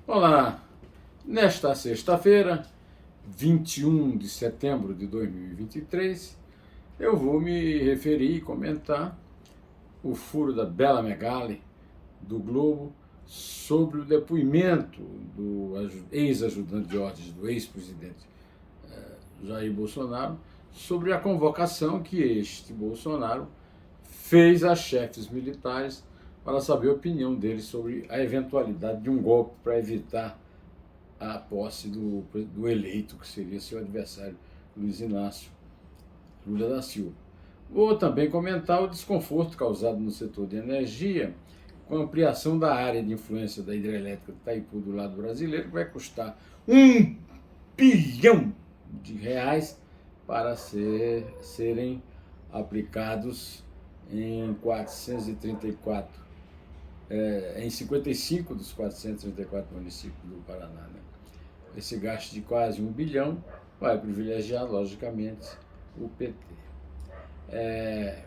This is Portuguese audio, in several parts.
Olá, nesta sexta-feira, 21 de setembro de 2023, eu vou me referir e comentar o furo da Bela Megali, do Globo, sobre o depoimento do ex-ajudante de ordens do ex-presidente Jair Bolsonaro, sobre a convocação que este Bolsonaro fez a chefes militares para saber a opinião deles sobre a eventualidade de um golpe para evitar a posse do eleito, que seria seu adversário, Luiz Inácio Lula da Silva. Vou também comentar o desconforto causado no setor de energia com a ampliação da área de influência da hidrelétrica de Itaipu do lado brasileiro, que vai custar R$ 1 bilhão para serem aplicados em 55 dos 434 municípios do Paraná. Né? Esse gasto de quase R$ 1 bilhão vai privilegiar, logicamente, o PT.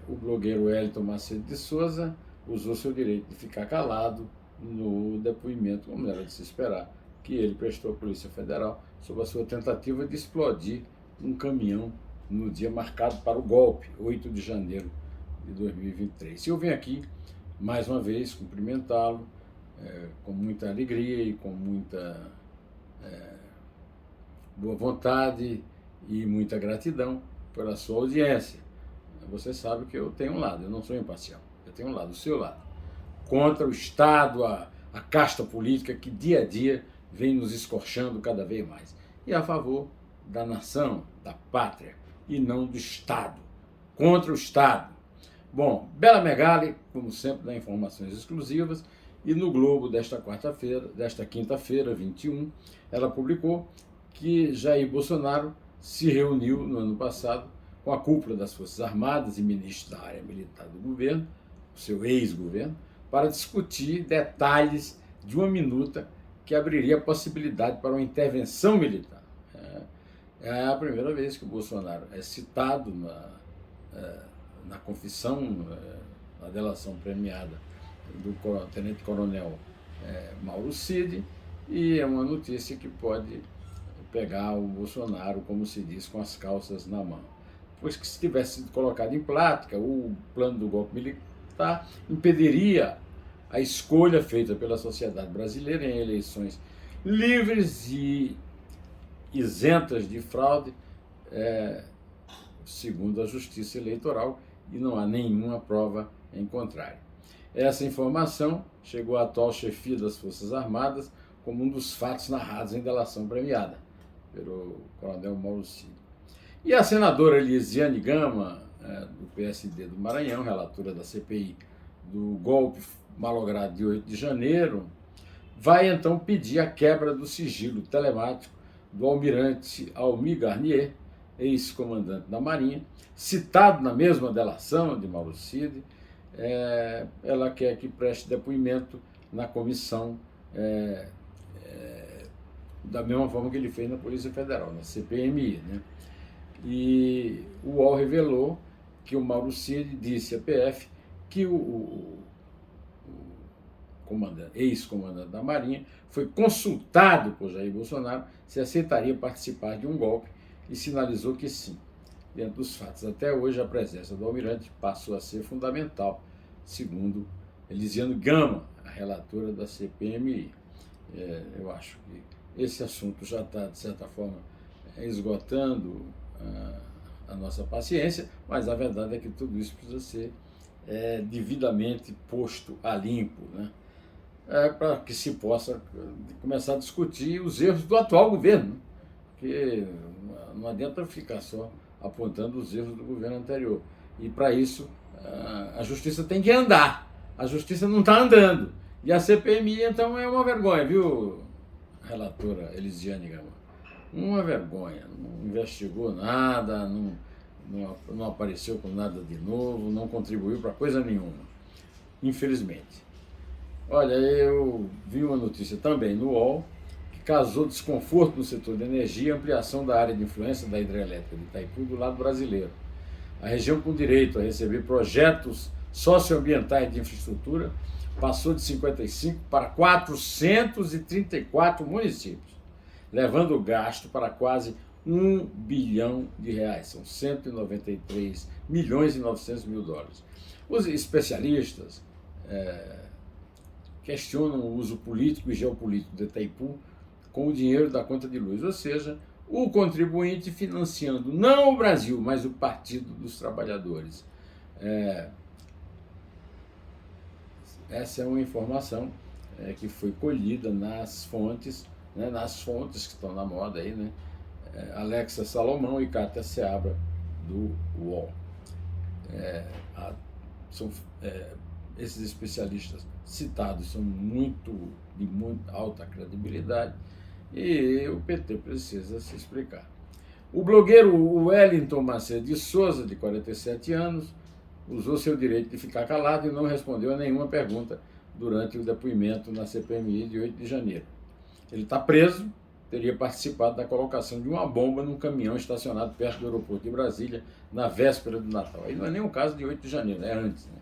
O blogueiro Wellington Macedo de Souza usou seu direito de ficar calado no depoimento, como era de se esperar, que ele prestou à Polícia Federal sobre a sua tentativa de explodir um caminhão no dia marcado para o golpe, 8 de janeiro de 2023. Eu venho aqui, mais uma vez, cumprimentá-lo com muita alegria e com muita boa vontade e muita gratidão pela sua audiência. Você sabe que eu tenho um lado, eu não sou imparcial, eu tenho um lado, o seu lado, contra o Estado, a casta política que dia a dia vem nos escorchando cada vez mais, e a favor da nação, da pátria, e não do Estado, contra o Estado. Bom, Bela Megali, como sempre, dá informações exclusivas, e no Globo desta quinta-feira, 21, ela publicou que Jair Bolsonaro se reuniu no ano passado com a cúpula das Forças Armadas e ministros da área militar do governo, o seu ex-governo, para discutir detalhes de uma minuta que abriria a possibilidade para uma intervenção militar. É a primeira vez que o Bolsonaro é citado na confissão, na delação premiada do tenente-coronel Mauro Cid, e é uma notícia que pode pegar o Bolsonaro, como se diz, com as calças na mão. Pois que se tivesse sido colocado em prática, o plano do golpe militar impediria a escolha feita pela sociedade brasileira em eleições livres e isentas de fraude, segundo a Justiça Eleitoral, e não há nenhuma prova em contrário. Essa informação chegou à atual chefia das Forças Armadas como um dos fatos narrados em delação premiada pelo coronel Mauro Cid. E a senadora Elisiane Gama, do PSD do Maranhão, relatora da CPI do golpe malogrado de 8 de janeiro, vai então pedir a quebra do sigilo telemático do almirante Almir Garnier, ex-comandante da Marinha, citado na mesma delação de Mauro Cid. Ela quer que preste depoimento na comissão, da mesma forma que ele fez na Polícia Federal, na CPMI, né? E o UOL revelou que o Mauro Cid disse à PF que o ex-comandante da Marinha foi consultado por Jair Bolsonaro se aceitaria participar de um golpe e sinalizou que sim. Dentro dos fatos, até hoje, a presença do almirante passou a ser fundamental, segundo Elisiane Gama, a relatora da CPMI. Eu acho que esse assunto já está, de certa forma, esgotando a nossa paciência, mas a verdade é que tudo isso precisa ser devidamente posto a limpo, né? Para que se possa começar a discutir os erros do atual governo, porque não adianta ficar só apontando os erros do governo anterior. E para isso a justiça tem que andar. A justiça não está andando. E a CPMI, então, é uma vergonha, viu, relatora Elisiane Gama? Uma vergonha. Não investigou nada, não apareceu com nada de novo, não contribuiu para coisa nenhuma, infelizmente. Olha, eu vi uma notícia também no UOL que causou desconforto no setor de energia e ampliação da área de influência da hidrelétrica de Itaipu do lado brasileiro. A região com direito a receber projetos socioambientais de infraestrutura passou de 55 para 434 municípios, levando o gasto para quase R$ 1 bilhão. São 193 milhões e 900 mil dólares. Os especialistas questionam o uso político e geopolítico de Itaipu com o dinheiro da conta de luz, ou seja, o contribuinte financiando não o Brasil, mas o Partido dos Trabalhadores. Essa é uma informação que foi colhida nas fontes, né, que estão na moda aí, né? Alexa Salomão e Kátia Seabra, do UOL. Esses especialistas citados são de muito alta credibilidade e o PT precisa se explicar. O blogueiro Wellington Macedo de Souza, de 47 anos, usou seu direito de ficar calado e não respondeu a nenhuma pergunta durante o depoimento na CPMI de 8 de janeiro. Ele está preso, teria participado da colocação de uma bomba num caminhão estacionado perto do aeroporto de Brasília na véspera do Natal. Aí não é nem um caso de 8 de janeiro, é antes, né?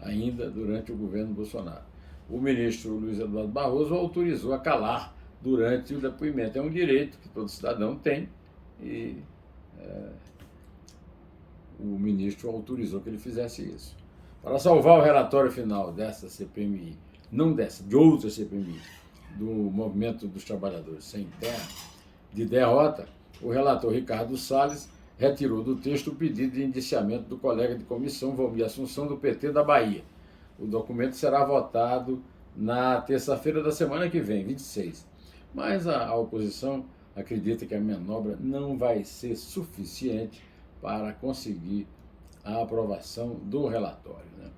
Ainda durante o governo Bolsonaro. O ministro Luiz Eduardo Barroso autorizou a calar durante o depoimento. É um direito que todo cidadão tem e o ministro autorizou que ele fizesse isso. Para salvar o relatório final dessa CPMI, não dessa, de outra CPMI, do Movimento dos Trabalhadores Sem Terra, de derrota, o relator Ricardo Salles retirou do texto o pedido de indiciamento do colega de comissão Valmir Assunção, do PT da Bahia. O documento será votado na terça-feira da semana que vem, 26. Mas a oposição acredita que a manobra não vai ser suficiente para conseguir a aprovação do relatório, né?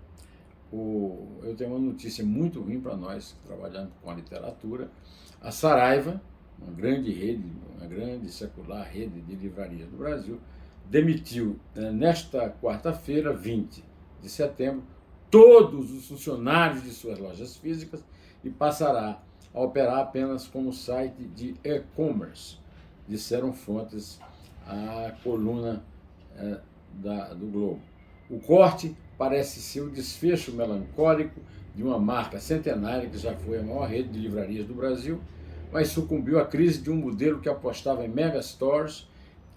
Eu tenho uma notícia muito ruim para nós que trabalhamos com a literatura. A Saraiva, uma grande secular rede de livrarias do Brasil, demitiu nesta quarta-feira, 20 de setembro, todos os funcionários de suas lojas físicas e passará a operar apenas como site de e-commerce, disseram fontes à coluna do Globo. O corte parece ser o desfecho melancólico de uma marca centenária que já foi a maior rede de livrarias do Brasil, mas sucumbiu à crise de um modelo que apostava em mega stores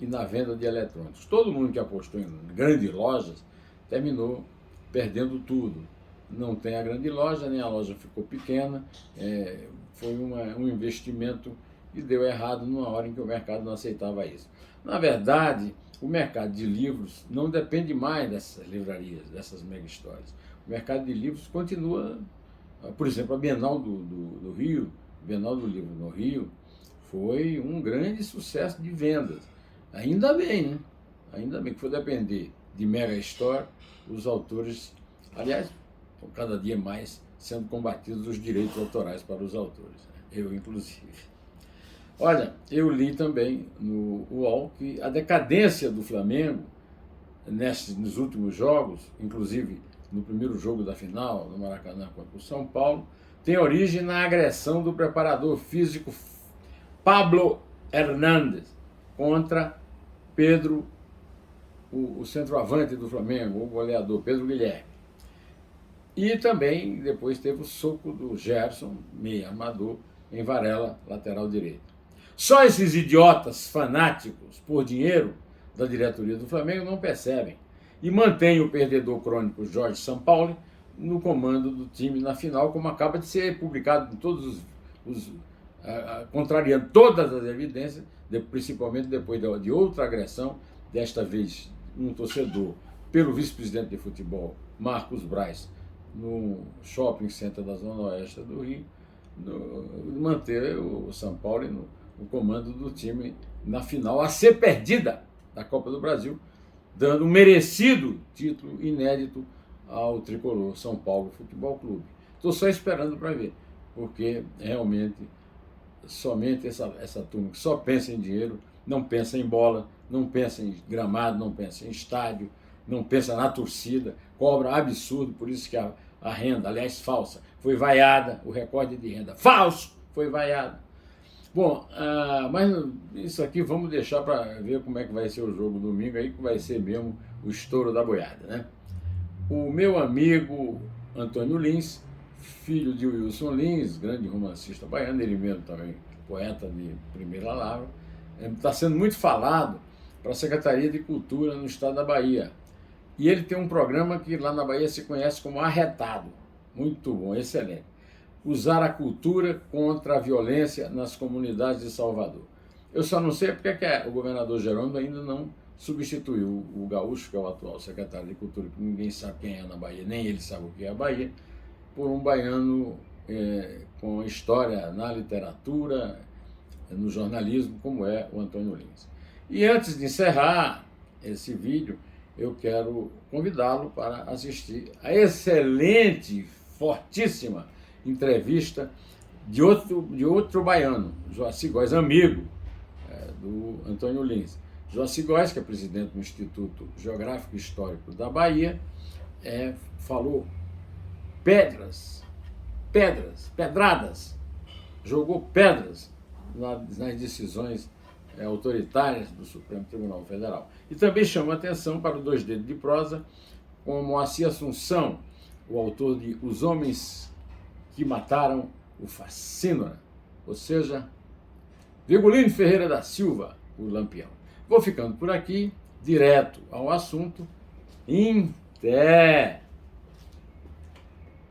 e na venda de eletrônicos. Todo mundo que apostou em grandes lojas terminou perdendo tudo. Não tem a grande loja, nem a loja ficou pequena, foi um investimento que deu errado numa hora em que o mercado não aceitava isso. Na verdade, o mercado de livros não depende mais dessas livrarias, dessas mega stores. O mercado de livros continua, por exemplo, a Bienal do Rio, a Bienal do Livro no Rio, foi um grande sucesso de vendas. Ainda bem, né? Ainda bem que foi depender de mega store, os autores, aliás, cada dia mais sendo combatidos os direitos autorais para os autores, né? Eu inclusive. Olha, eu li também no UOL que a decadência do Flamengo nos últimos jogos, inclusive no primeiro jogo da final, no Maracanã contra o São Paulo, tem origem na agressão do preparador físico Pablo Hernández contra Pedro, o centroavante do Flamengo, o goleador Pedro Guilherme. E também depois teve o soco do Gerson, meio armador, em Varela, lateral direito. Só esses idiotas fanáticos por dinheiro da diretoria do Flamengo não percebem e mantém o perdedor crônico Jorge Sampaoli no comando do time na final, como acaba de ser publicado em todos contrariando todas as evidências, principalmente depois de outra agressão, desta vez um torcedor pelo vice-presidente de futebol, Marcos Braz, no shopping center da Zona Oeste do Rio, manter o Sampaoli no comando do time na final a ser perdida da Copa do Brasil, dando um merecido título inédito ao tricolor São Paulo Futebol Clube. Estou só esperando para ver, porque realmente somente essa turma que só pensa em dinheiro, não pensa em bola, não pensa em gramado, não pensa em estádio, não pensa na torcida, cobra absurdo, por isso que a renda, aliás falsa, foi vaiada, o recorde de renda falso foi vaiado. Bom, mas isso aqui vamos deixar para ver como é que vai ser o jogo domingo, aí que vai ser mesmo o estouro da boiada, né? O meu amigo Antônio Lins filho de Wilson Lins, grande romancista baiano, ele mesmo também poeta de primeira lavra, está sendo muito falado para a Secretaria de Cultura no estado da Bahia. E ele tem um programa que lá na Bahia se conhece como Arretado. Muito bom, excelente. Usar a cultura contra a violência nas comunidades de Salvador. Eu só não sei porque o governador Jerônimo ainda não substituiu o Gaúcho, que é o atual secretário de Cultura, que ninguém sabe quem é na Bahia, nem ele sabe o que é a Bahia, por um baiano com história na literatura, no jornalismo, como é o Antônio Lins. E antes de encerrar esse vídeo, eu quero convidá-lo para assistir a excelente, fortíssima entrevista de outro baiano, Joaci Góes, amigo do Antônio Lins. Joaci Góes, que é presidente do Instituto Geográfico e Histórico da Bahia, falou pedradas, jogou pedras nas decisões autoritárias do Supremo Tribunal Federal. E também chama atenção para o Dois Dedos de Prosa, com Moacir Assunção, o autor de Os Homens que Mataram o Facínora, ou seja, Virgulino Ferreira da Silva, o Lampião. Vou ficando por aqui, direto ao assunto. Em té!